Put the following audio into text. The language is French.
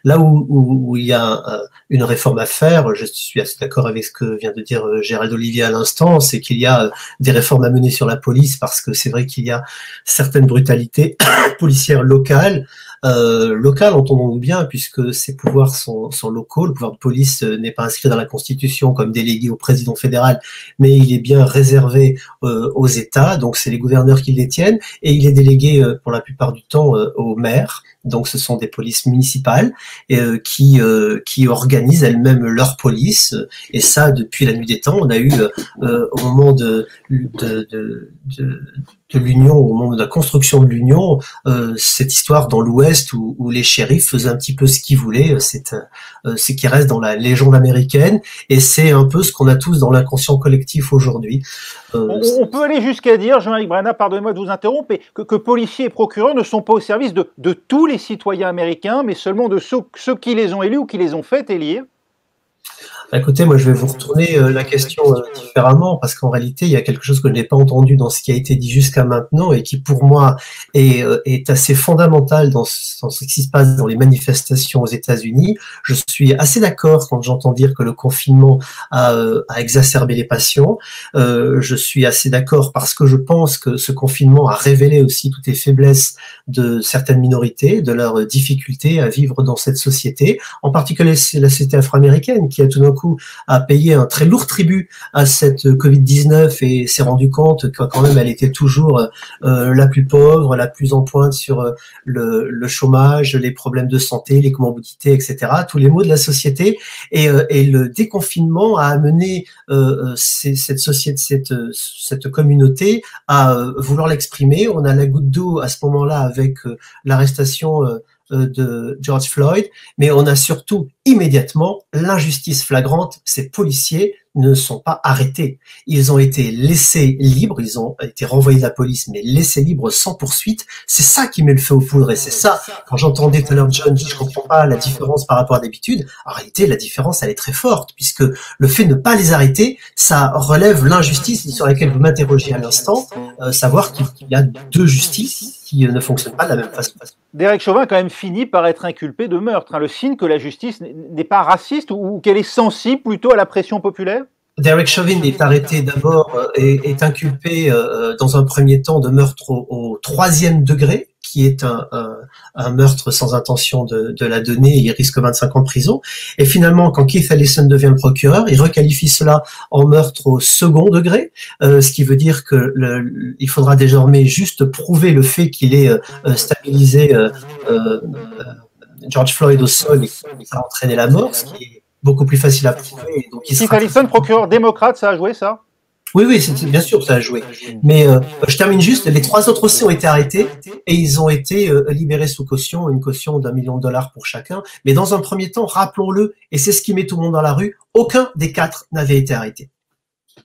Là où il y a une réforme à faire, je suis assez d'accord avec ce que vient de dire Gérald Olivier à l'instant, c'est qu'il y a des réformes à mener sur la police, parce que c'est vrai qu'il y a certaines brutalités policières locales, entendons-nous bien, puisque ces pouvoirs sont locaux. Le pouvoir de police n'est pas inscrit dans la Constitution comme délégué au président fédéral, mais il est bien réservé aux États, donc c'est les gouverneurs qui le détiennent, et il est délégué pour la plupart du temps aux maires. Donc ce sont des polices municipales qui organisent elles-mêmes leur police, et ça depuis la nuit des temps. On a eu au moment de l'Union, au moment de la construction de l'Union, cette histoire dans l'Ouest où les shérifs faisaient un petit peu ce qu'ils voulaient. C'est ce qui reste dans la légende américaine, et c'est un peu ce qu'on a tous dans l'inconscient collectif aujourd'hui. On peut aller jusqu'à dire, Jean-Éric Brana, pardonnez-moi de vous interrompre, que policiers et procureurs ne sont pas au service de tous les citoyens américains, mais seulement de ceux qui les ont élus ou qui les ont fait élire. Écoutez, moi je vais vous retourner la question différemment, parce qu'en réalité il y a quelque chose que je n'ai pas entendu dans ce qui a été dit jusqu'à maintenant, et qui pour moi est assez fondamental dans ce qui se passe dans les manifestations aux États-Unis. Je suis assez d'accord quand j'entends dire que le confinement a exacerbé les passions. Je suis assez d'accord parce que je pense que ce confinement a révélé aussi toutes les faiblesses de certaines minorités, de leurs difficultés à vivre dans cette société, en particulier la société afro-américaine, qui a tout d'un coup a payé un très lourd tribut à cette Covid-19 et s'est rendu compte que quand même elle était toujours la plus pauvre, la plus en pointe sur le chômage, les problèmes de santé, les comorbidités, etc. Tous les maux de la société, et le déconfinement a amené cette société, cette communauté à vouloir l'exprimer. On a la goutte d'eau à ce moment-là avec l'arrestation de George Floyd, mais on a surtout immédiatement l'injustice flagrante. Ces policiers ne sont pas arrêtés. Ils ont été laissés libres, ils ont été renvoyés de la police, mais laissés libres sans poursuite. C'est ça qui met le feu aux poudres, et c'est ça, quand j'entendais tout à l'heure John dire je comprends pas la différence par rapport à d'habitude, en réalité la différence elle est très forte, puisque le fait de ne pas les arrêter, ça relève l'injustice sur laquelle vous m'interrogez à l'instant, savoir qu'il y a deux justices qui ne fonctionnent pas de la même façon. Derek Chauvin a quand même fini par être inculpé de meurtre, le signe que la justice n'est pas raciste ou qu'elle est sensible plutôt à la pression populaire. Derek Chauvin est arrêté d'abord et est inculpé dans un premier temps de meurtre au 3e degré, qui est un meurtre sans intention de la donner. Il risque 25 ans de prison. Et finalement, quand Keith Ellison devient le procureur, il requalifie cela en meurtre au 2e degré, ce qui veut dire que il faudra désormais juste prouver le fait qu'il ait stabilisé George Floyd au sol et qu'il a entraîné la mort, ce qui est beaucoup plus facile à prouver. Keith Ellison, procureur démocrate, ça a joué ça? Oui, bien sûr, ça a joué. Mais je termine juste, les 3 autres aussi ont été arrêtés et ils ont été libérés sous caution, une caution d'1 million de dollars pour chacun. Mais dans un premier temps, rappelons-le, et c'est ce qui met tout le monde dans la rue, aucun des 4 n'avait été arrêté.